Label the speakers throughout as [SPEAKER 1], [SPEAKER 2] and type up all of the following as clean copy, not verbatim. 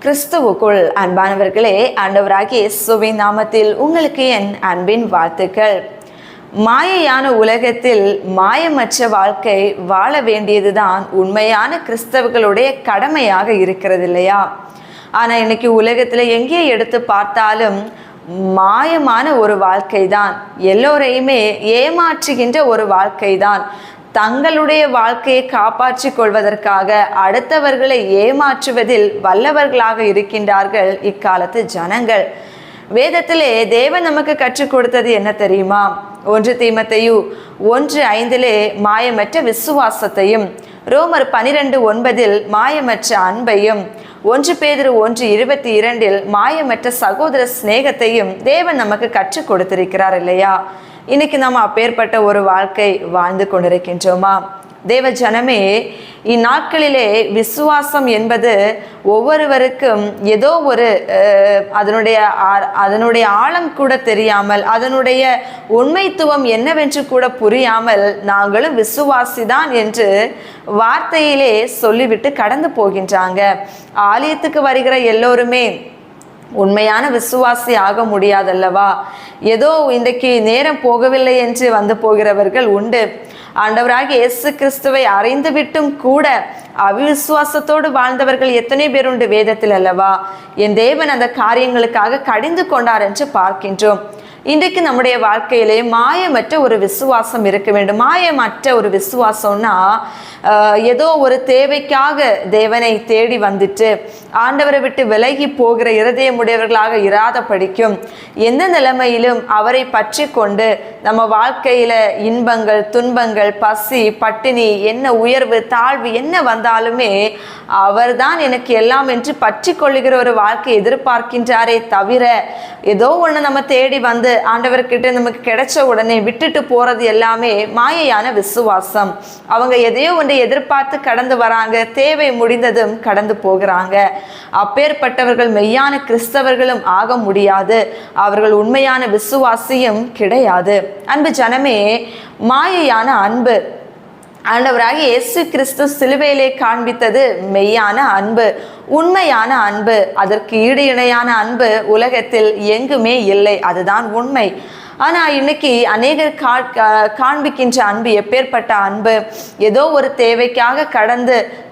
[SPEAKER 1] கிறிஸ்துவுக்குள் அன்பானவர்களே, ஆண்டவராகிய இயேசுவின் நாமத்தில் உங்களுக்கு என் அன்பின் வாழ்த்துக்கள். மாயையான உலகத்தில் மாயமற்ற வாழ்க்கை வாழ வேண்டியதுதான் உண்மையான கிறிஸ்தவர்களுடைய கடமையாக இருக்கிறது இல்லையா? ஆனால் இன்னைக்கு உலகத்தில் எங்கே எடுத்து பார்த்தாலும் மாயமான ஒரு வாழ்க்கை தான், எல்லோரையுமே ஏமாற்றுகின்ற ஒரு வாழ்க்கை தான். தங்களுடைய வாழ்க்கையை காப்பாற்றிக் கொள்வதற்காக அடுத்தவர்களை ஏமாற்றுவதில் வல்லவர்களாக இருக்கின்றார்கள் இக்காலத்து ஜனங்கள். வேதத்திலே தேவன் நமக்கு கற்றுக் கொடுத்தது என்ன தெரியுமா? 1 தீமோத்தேயு 1:5 மாயமற்ற விசுவாசத்தையும், ரோமர் 12:9 மாயமற்ற அன்பையும், 1 பேதுரு 1:22 மாயமற்ற சகோதர சிநேகத்தையும் தேவன் நமக்கு கற்றுக் கொடுத்திருக்கிறார் இல்லையா? இன்னைக்கு நம்ம அப்பேற்பட்ட ஒரு வாழ்க்கை வாழ்ந்து கொண்டிருக்கின்றோமா? தேவ ஜனமே, இந்நாட்களிலே விசுவாசம் என்பது ஒவ்வொருவருக்கும் ஏதோ ஒரு அதனுடைய ஆழம் கூட தெரியாமல், அதனுடைய உண்மைத்துவம் என்னவென்று கூட புரியாமல் நாங்களும் விசுவாசிதான் என்று வார்த்தையிலே சொல்லிவிட்டு கடந்து போகின்றாங்க. ஆலயத்துக்கு வருகிற எல்லோருமே உண்மையான விசுவாசி ஆக முடியாதல்லவா? ஏதோ இன்றைக்கு நேரம் போகவில்லை என்று வந்து போகிறவர்கள் உண்டு. ஆண்டவராகிய இயேசு கிறிஸ்துவை அறிந்துவிட்டும் கூட அவிசுவாசத்தோடு வாழ்ந்தவர்கள் எத்தனை பேர் உண்டு வேதத்தில் அல்லவா? என் தேவன் அந்த காரியங்களுக்காக கடிந்து கொண்டார் என்று பார்க்கின்றோம். இன்றைக்கு நம்முடைய வாழ்க்கையிலே மாயமற்ற ஒரு விசுவாசம் இருக்க வேண்டும். மாயமற்ற ஒரு விசுவாசம்னா ஏதோ ஒரு தேவைக்காக தேவனை தேடி வந்துட்டு ஆண்டவரை விட்டு விலகி போகிற இருதயமுடையவர்களாக இராத படிக்கும் எந்த நிலைமையிலும் அவரை பற்றி கொண்டு நம்ம வாழ்க்கையில இன்பங்கள், துன்பங்கள், பசி, பட்டினி, என்ன உயர்வு, தாழ்வு என்ன வந்தாலுமே அவர்தான் எனக்கு எல்லாம் என்று பற்றி கொள்ளுகிற ஒரு வாழ்க்கை எதிர்பார்க்கின்றாரே தவிர, ஏதோ ஒன்று நம்ம தேடி வந்து ஆண்டவர்கிட்ட நமக்கு கிடைச்ச உடனே விட்டுட்டு போறது எல்லாமே மாயையான விசுவாசம். அவங்க எதையோ ஒன்று எதிர்பார்த்து கடந்து வராங்க, தேவை முடிந்ததும் கடந்து போகிறாங்க. அப்பேற்பட்டவர்கள் மெய்யான கிறிஸ்தவர்களும் ஆக முடியாது, அவர்கள் உண்மையான விசுவாசியும் கிடையாது. அன்பு ஜனமே, மாயையான அன்பு ஆண்டவராகிய இயேசு கிறிஸ்து சிலுவையிலே காண்பித்தது மெய்யான அன்பு, உண்மையான அன்பு. அதற்கு ஈடு இணையான அன்பு உலகத்தில் எங்குமே இல்லை, அதுதான் உண்மை. ஆனால் இன்னைக்கு அநேகர் காண்பிக்கின்ற அன்பு எப்பேற்பட்ட அன்பு? ஏதோ ஒரு தேவைக்காக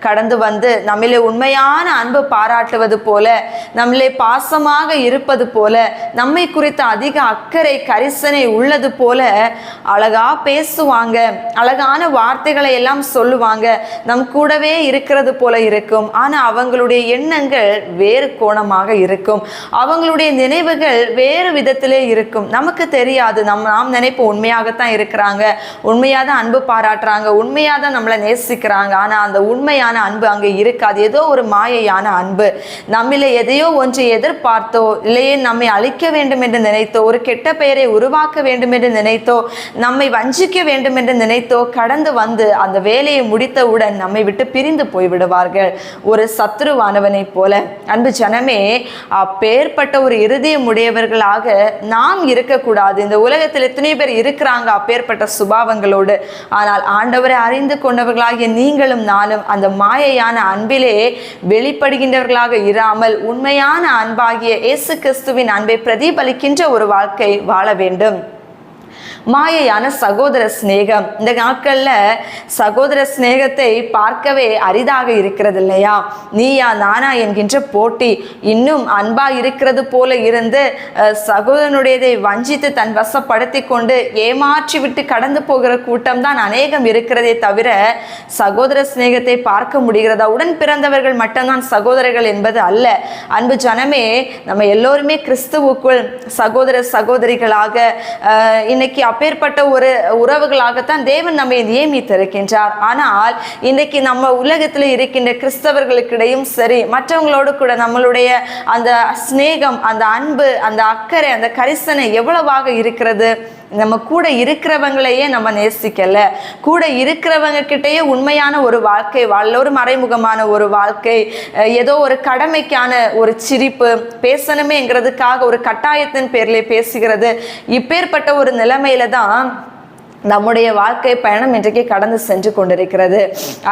[SPEAKER 1] கடந்து வந்து நம்மளே உண்மையான அன்பு பாராட்டுவது போல, நம்மளே பாசமாக இருப்பது போல, நம்மை குறித்த அதிக அக்கறை கரிசனை உள்ளது போல அழகா பேசுவாங்க, அழகான வார்த்தைகளை எல்லாம் சொல்லுவாங்க, நம் கூடவே இருக்கிறது போல இருக்கும். ஆனால் அவங்களுடைய எண்ணங்கள் வேறு கோணமாக இருக்கும், அவங்களுடைய நினைவுகள் வேறு விதத்திலே இருக்கும். நமக்கு தெரியாது. நாம் நினைப்போம் உண்மையாகத்தான் இருக்கிறாங்க, உண்மையாக தான் அன்பு பாராட்டுறாங்க, உண்மையாக தான் நம்மளை நேசிக்கிறாங்க. ஆனால் அந்த உண்மையான அன்பு அங்கே இருக்காது. ஏதோ ஒரு மாயையான அன்பு. நம்மள எதையோ ஒன்றை எதிர்பார்த்தோ, இல்லையே நம்மை அழிக்க வேண்டும் என்று நினைத்தோ, ஒரு கெட்ட பெயரை உருவாக்க வேண்டும் என்று நினைத்தோ, நம்மை வஞ்சிக்க வேண்டும் என்று நினைத்தோ கடந்து வந்து அந்த வேலையை முடித்தவுடன் நம்மை விட்டு பிரிந்து போய்விடுவார்கள், ஒரு சத்துருவானவனை போல. அன்பு ஜனமே, அப்பேற்பட்ட ஒரு இருதயம் உடையவர்களாக நாம் இருக்கக்கூடாது. இந்த உலகத்தில் எத்தனை பேர் இருக்கிறாங்க அப்பேற்பட்ட சுபாவங்களோடு. ஆனால் ஆண்டவரை அறிந்து கொண்டவர்களாகிய நீங்களும் நானும் அந்த மாயையான அன்பிலே வெளிப்படுகின்றவர்களாக இராமல் உண்மையான அன்பாகிய இயேசு கிறிஸ்துவின் அன்பை பிரதிபலிக்கின்ற ஒரு வாழ்க்கை வாழ வேண்டும். மாயையான சகோதர சிநேகம். இந்த நாட்கள்ல சகோதர சிநேகத்தை பார்க்கவே அரிதாக இருக்கிறது இல்லையா? நீயா நானா என்கின்ற போட்டி. இன்னும் அன்பா இருக்கிறது போல இருந்து சகோதரனுடையதை வஞ்சித்து தன் வசப்படுத்தி கொண்டு ஏமாற்றி விட்டு கடந்து போகிற கூட்டம் தான் அநேகம் இருக்கிறதே தவிர சகோதர சிநேகத்தை பார்க்க முடிகிறதா? உடன் பிறந்தவர்கள் மட்டும்தான் சகோதரர்கள் என்பது அல்ல. அன்பு ஜனமே, நம்ம எல்லோருமே கிறிஸ்துவுக்குள் சகோதர சகோதரிகளாக இன்னைக்கு அப்பேற்பட்ட ஒரு உறவுகளாகத்தான் தேவன் நம்மை நியமித்திருக்கின்றார். ஆனால் இன்றைக்கு நம்ம உலகத்தில் இருக்கின்ற கிறிஸ்தவர்களுக்கிடையும் சரி, மற்றவங்களோடு கூட நம்மளுடைய அந்த சிநேகம், அந்த அன்பு, அந்த அக்கறை, அந்த கரிசனை எவ்வளவாக இருக்கிறது? நம்ம கூட இருக்கிறவங்களையே நம்ம நேசிக்கல, கூட இருக்கிறவங்க கிட்டேயே உண்மையான ஒரு வாழ்க்கை வாழ, ஒரு மறைமுகமான ஒரு வாழ்க்கை, ஏதோ ஒரு கடமைக்கான ஒரு சிரிப்பு, பேசணுமேங்கிறதுக்காக ஒரு கட்டாயத்தின் பேரில் பேசுகிறது. இப்பேற்பட்ட ஒரு நிலைமையில தான் நம்முடைய வாழ்க்கை பயணம் இன்றைக்கு கடந்து சென்று கொண்டிருக்கிறது.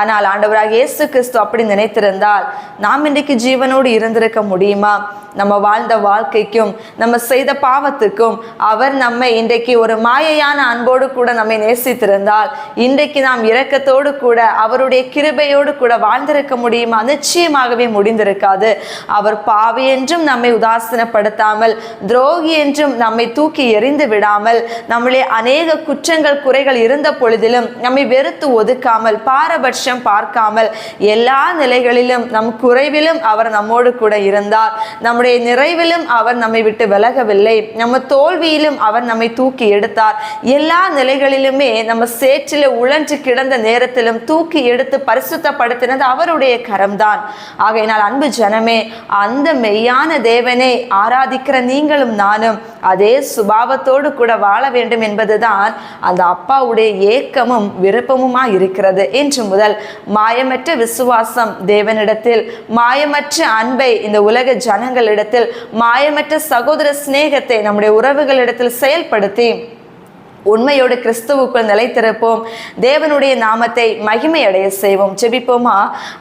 [SPEAKER 1] ஆனால் ஆண்டவராக இயேசு கிறிஸ்து அப்படி நினைத்திருந்தால் நாம் இன்றைக்கு ஜீவனோடு இருந்திருக்க முடியுமா? நம்ம வாழ்ந்த வாழ்க்கைக்கும் நம்ம செய்த பாவத்துக்கும் அவர் நம்மை இன்றைக்கு ஒரு மாயையான அன்போடு கூட நம்மை நேசித்திருந்தால் இன்றைக்கு நாம் இரக்கத்தோடு கூட அவருடைய கிருபையோடு கூட வாழ்ந்திருக்க முடியுமா? நிச்சயமாகவே முடிந்திருக்காது. அவர் பாவி என்றும் நம்மை உதாசீனப்படுத்தாமல், துரோகி என்றும் நம்மை தூக்கி எறிந்து விடாமல், நம்மளே அநேக குற்றங்கள் குறைகள் இருந்த பொழுதிலும் நம்மை வெறுத்து ஒதுக்காமல், பாரபட்சம் பார்க்காமல், எல்லா நிலைகளிலும் நம் குறைவிலும் அவர் நம்மோடு கூட இருந்தார். நம்முடைய நிறைவிலும் அவர் நம்மை விட்டு விலகவில்லை. நம்ம தோல்வியிலும் அவர் நம்மை தூக்கி எடுத்தார். எல்லா நிலைகளிலுமே நம்ம சேற்றில உழன்று கிடந்த நேரத்திலும் தூக்கி எடுத்து பரிசுத்தப்படுத்தினது அவருடைய கரம்தான். ஆகையினால் அன்பு ஜனமே, அந்த மெய்யான தேவனை ஆராதிக்கிற நீங்களும் நானும் அதே சுபாவத்தோடு கூட வாழ வேண்டும் என்பதுதான் அந்த அப்பாவுடைய ஏக்கமும் விருப்பமுமா இருக்கிறது. இன்று முதல் மாயமற்ற விசுவாசம் தேவனிடத்தில், மாயமற்ற அன்பை இந்த உலக ஜனங்களிடத்தில், மாயமற்ற சகோதர சிநேகத்தை நம்முடைய உறவுகளிடத்தில் செயல்படுத்தி உண்மையோடு கிறிஸ்துவுக்குள் நிலைத்திருப்போம். தேவனுடைய நாமத்தை மகிமை அடைய செய்வோம். ஜெபிப்போமா?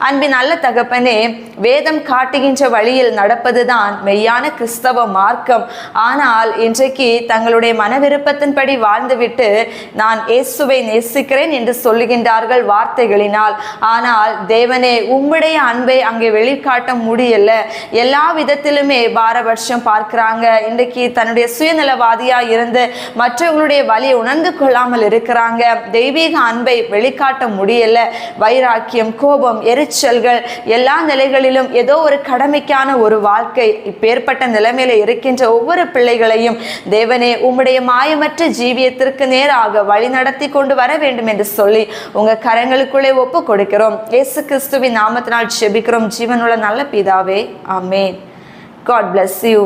[SPEAKER 1] அன்பின் நல்ல தகப்பனே, வேதம் காட்டுகின்ற வழியில் நடப்பதுதான் மெய்யான கிறிஸ்தவ மார்க்கம். ஆனால் இன்றைக்கு தங்களுடைய மனவிருப்பத்தின்படி வாழ்ந்துவிட்டு நான் இயேசுவை நேசிக்கிறேன் என்று சொல்லுகின்றார்கள் வார்த்தைகளினால். ஆனால் தேவனே, உம்முடைய அன்பை அங்கே வெளிக்காட்ட முடியல. எல்லா விதத்திலுமே பாரபட்சம் பார்க்கிறாங்க. இன்றைக்கு தன்னுடைய சுயநலவாதியா இருந்து மற்றவர்களுடைய வழி உணர்ந்து கொள்ளாமல் இருக்கிறாங்க. தெய்வீக அன்பை வெளிக்காட்ட முடியல. வைராக்கியம், கோபம், எரிச்சல்கள், எல்லா நிலைகளிலும் ஏதோ ஒரு கடமைக்கான ஒரு வாழ்க்கை. இப்பேற்பட்ட நிலைமையில இருக்கின்ற ஒவ்வொரு பிள்ளைகளையும் தேவனே உம்முடைய மாயமற்ற ஜீவியத்திற்கு நேராக வழி நடத்தி கொண்டு வர வேண்டும் என்று சொல்லி உங்க கரங்களுக்குள்ளே ஒப்பு கொடுக்கிறோம். இயேசு கிறிஸ்துவின் நாமத்தினால் ஜெபிக்கிறோம் ஜீவனுள்ள நல்ல பிதாவே, ஆமென். God bless you.